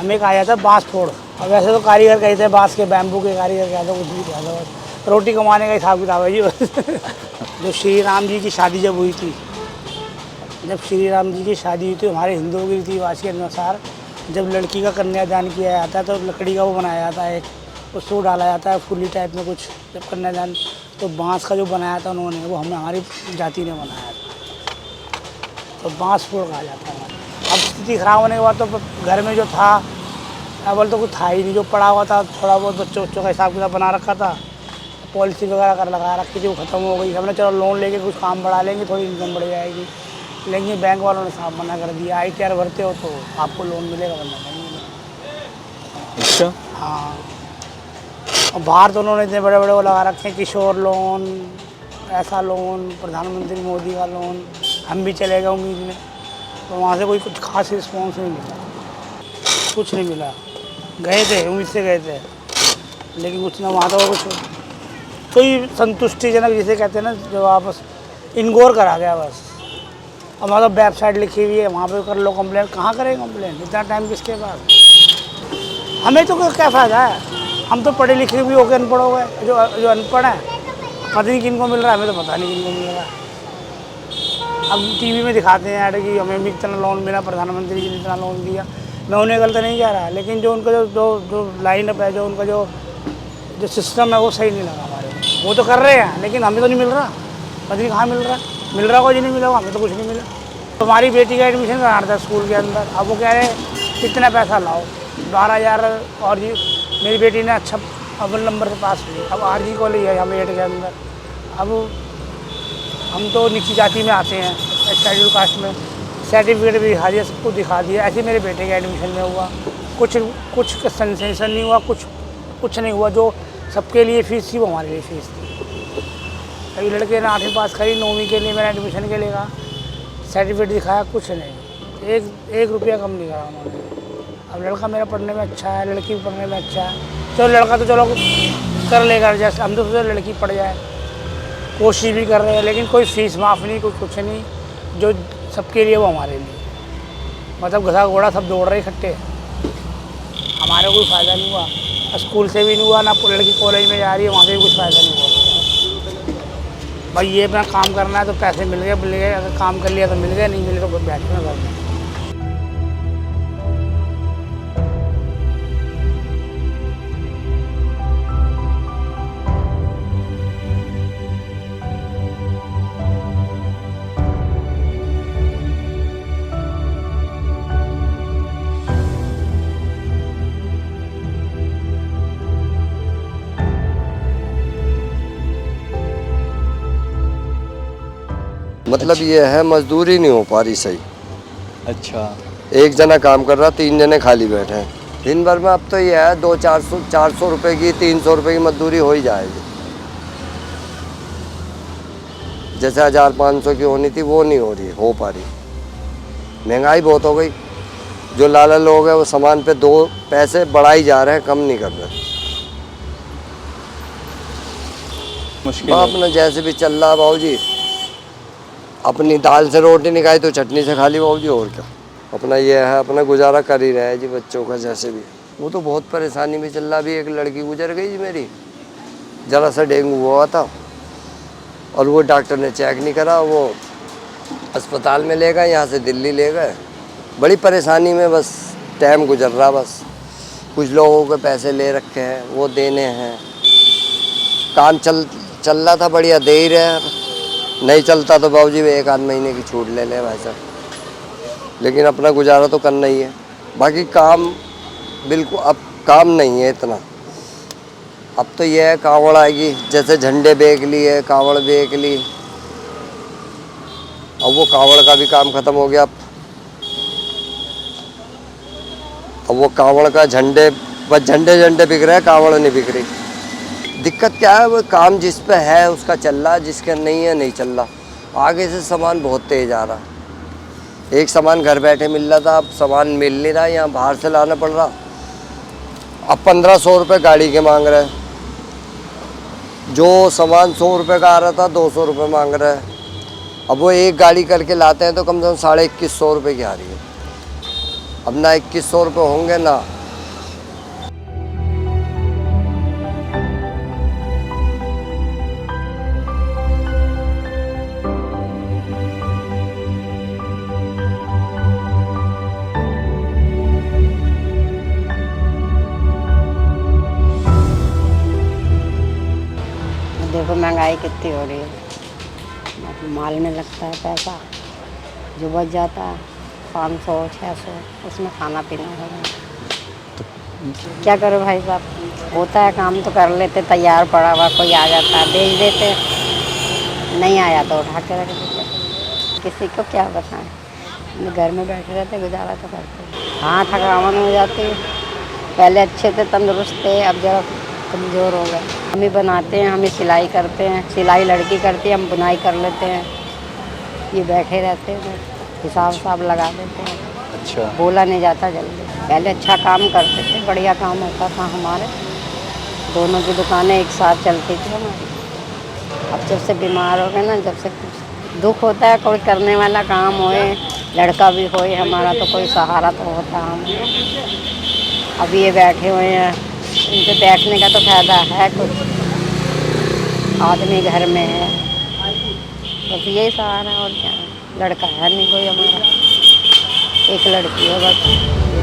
हमें कहा जाता है बाँस फोड़। और वैसे तो कारीगर कहते हैं बाँस के, बैम्बू के कारीगर कहते हैं, कुछ भी कहते हैं, बस रोटी कमाने का हिसाब किताब है जी बस। जो श्री राम जी की शादी जब हुई थी, जब श्री राम जी की शादी हुई थी, हमारे हिंदुओं के रीति रिवाज के अनुसार जब लड़की का कन्यादान किया जाता है तो लकड़ी का वो बनाया जाता है, एक उसको डाला जाता है फुली टाइप में कुछ। जब कन्यादान तो बाँस का जो बनाया था उन्होंने, वो हमारी जाति ने बनाया था, तो बाँस फोड़ कहा जाता है हमारे। अब स्थिति खराब होने के बाद तो घर में जो था अव्वल तो कुछ था ही नहीं, जो पड़ा हुआ था थोड़ा बहुत बच्चों का हिसाब किताब बना रखा था, पॉलिसी वगैरह कर लगा रखी थी, वो ख़त्म हो गई। हमने चलो लोन लेके कुछ काम बढ़ा लेंगे, थोड़ी इनकम बढ़ जाएगी, लेकिन बैंक वालों ने साफ मना कर दिया। ITR भरते हो तो आपको लोन मिलेगा, वरना नहीं मिलेगा। अच्छा। हाँ, और बाहर तो उन्होंने इतने बड़े बड़े वो लगा रखे हैं, किशोर लोन, ऐसा लोन, प्रधानमंत्री मोदी का लोन। हम भी चले गए उम्मीद में, तो वहाँ से कोई कुछ खास रिस्पॉन्स नहीं मिला, कुछ नहीं मिला। गए थे, उम्मीद से गए थे, लेकिन कुछ ना, वहाँ तो कुछ कोई संतुष्टिजनक जिसे कहते हैं ना, जो वापस इनगोर करा गया बस। अब मतलब वेबसाइट लिखी हुई है, वहाँ पे कर लो कंप्लेन। कहाँ करें कंप्लेन, इतना टाइम किसके पास? हमें तो क्या फ़ायदा है, हम तो पढ़े लिखे भी हो गए, अनपढ़ हो गए। जो अनपढ़ है पता नहीं किन को मिल रहा है, हमें तो पता नहीं किन को मिल रहा है। अब TV में दिखाते हैं ऐड कि हमें भी इतना लोन मिला, प्रधानमंत्री जी ने इतना लोन दिया। मैं उन्हें गलत नहीं कह रहा, लेकिन जो उनका जो लाइनअप है, जो उनका जो सिस्टम है, वो सही नहीं लगा हमारे को। वो तो कर रहे हैं, लेकिन हमें तो नहीं मिल रहा, पता नहीं कहाँ मिल रहा है। मिल रहा कोई नहीं मिला, हमें तो कुछ नहीं मिला। तो हमारी बेटी का एडमिशन कराना था स्कूल के अंदर, अब वो कह रहे हैं कितना पैसा लाओ, 12,000। और जी मेरी बेटी ने अच्छा अव्वल नंबर से पास हुई। अब RG कॉलेज है हम 8 के अंदर। अब हम तो नीची जाति में आते हैं, शेड्यूल कास्ट में, सर्टिफिकेट भी दिखा दिया, सब कुछ दिखा दिया। ऐसे मेरे बेटे के एडमिशन में हुआ, कुछ सेंसेशन नहीं हुआ, कुछ नहीं हुआ। जो सबके लिए फ़ीस थी वो हमारे लिए फ़ीस थी। अभी लड़के ने 8वीं पास करी, 9वीं के लिए मैंने एडमिशन के लिए कहा, सर्टिफिकेट दिखाया, कुछ नहीं, एक रुपया कम नहीं करा उन्होंने। अब लड़का मेरा पढ़ने में अच्छा है, लड़की भी पढ़ने में अच्छा है, चलो लड़का तो चलो कर लेगा, जैसे हम तो सोचे लड़की पढ़ जाए, कोशिश भी कर रहे हैं, लेकिन कोई फ़ीस माफ़ नहीं, कुछ नहीं। जो सबके लिए वो हमारे लिए, मतलब गधा घोड़ा सब दौड़ रहे इकट्ठे, हमारा कोई फ़ायदा नहीं हुआ। स्कूल से भी नहीं हुआ, ना लड़की कॉलेज में जा रही है, वहाँ से भी कुछ फ़ायदा नहीं हुआ। भाई ये अपना काम करना है तो पैसे मिल गए, अगर काम कर लिया तो मिल गए, नहीं मिले तो बैठे ना घर में। मतलब ये है, मजदूरी नहीं हो पा रही सही। अच्छा। एक जना काम कर रहा, 3 जने खाली बैठे हैं दिन भर में। अब तो ये है 200-400 रुपए की, 300 रुपए की मजदूरी हो ही जाएगी। जैसे 1,000-500 की होनी थी वो नहीं हो पा रही। महंगाई बहुत हो गई, जो लाला लोग हैं वो सामान पे 2 पैसे बढ़ाई जा रहे हैं, कम नहीं कर रहे। मुश्किल अपना जैसे भी चल रहा बाबू जी, अपनी दाल से रोटी नहीं खाई तो चटनी से खा ली बाबू जी, और क्या। अपना ये है, अपना गुजारा कर ही रहा है जी बच्चों का जैसे भी। वो तो बहुत परेशानी में चल रहा। भी एक लड़की गुजर गई जी मेरी, जरा सा डेंगू हुआ था और वो डॉक्टर ने चेक नहीं करा, वो अस्पताल में ले गए, यहाँ से दिल्ली ले गए। बड़ी परेशानी में बस टाइम गुजर रहा बस। कुछ लोगों के पैसे ले रखे हैं, वो देने हैं। काम चल रहा था बढ़िया, दे ही रहे हैं। नहीं चलता तो बाबूजी 1 आध महीने की छूट ले भाई साहब, लेकिन अपना गुजारा तो करना ही है। बाकी काम बिल्कुल अब काम नहीं है इतना। अब तो यह है कांवड़ आएगी, जैसे झंडे बेच लिए, कांवड़ बेच ली। अब वो कांवड़ का भी काम खत्म हो गया। अब वो कांवड़ का झंडे, बस झंडे बिक रहे हैं, कांवड़ नहीं बिक रही। दिक्कत क्या है, वो काम जिस पे है उसका चल रहा, जिसका नहीं है नहीं चल रहा। आगे से सामान बहुत तेज आ रहा। एक सामान घर बैठे मिल रहा था, अब सामान मिल नहीं रहा, यहाँ बाहर से लाना पड़ रहा। अब 1500 रुपये गाड़ी के मांग रहे हैं। जो सामान 100 रुपये का आ रहा था 200 रुपये मांग रहा है। अब वो एक गाड़ी करके लाते हैं तो कम से कम 2150 रुपये की आ रही है। अपना 2100 रुपये होंगे ना। देखो महंगाई कितनी हो रही है, माल में लगता है पैसा, जो बच जाता है 500-600, उसमें खाना पीना हो रहा है। क्या करो भाई साहब, होता है काम तो कर लेते, तैयार पड़ा हुआ कोई आ जाता है बेच देते, नहीं आया तो उठा के रख देते। किसी को क्या बताएं, घर में बैठे रहते गुजारा तो करते। हाँ थकावट हो जाती है, पहले अच्छे थे तंदुरुस्त थे, अब जरा कमज़ोर हो गए। हम ही बनाते हैं, हम ही सिलाई करते हैं, सिलाई लड़की करती है, हम बुनाई कर लेते हैं। ये बैठे रहते हैं, हिसाब लगा देते हैं, अच्छा। बोला नहीं जाता जल्दी। पहले अच्छा काम करते थे, बढ़िया काम होता था हमारे, दोनों की दुकानें एक साथ चलती थी हमारी। अब जब से बीमार हो गए ना, जब से कुछ दुख होता है, कोई करने वाला काम होए, लड़का भी होए हमारा, तो कोई सहारा तो होता हम। अब ये बैठे हुए हैं, इनके बैठने का तो फायदा है कुछ, आदमी घर में है, बस यही सहारा और क्या है। लड़का है नहीं कोई हमारा, एक लड़की है बस।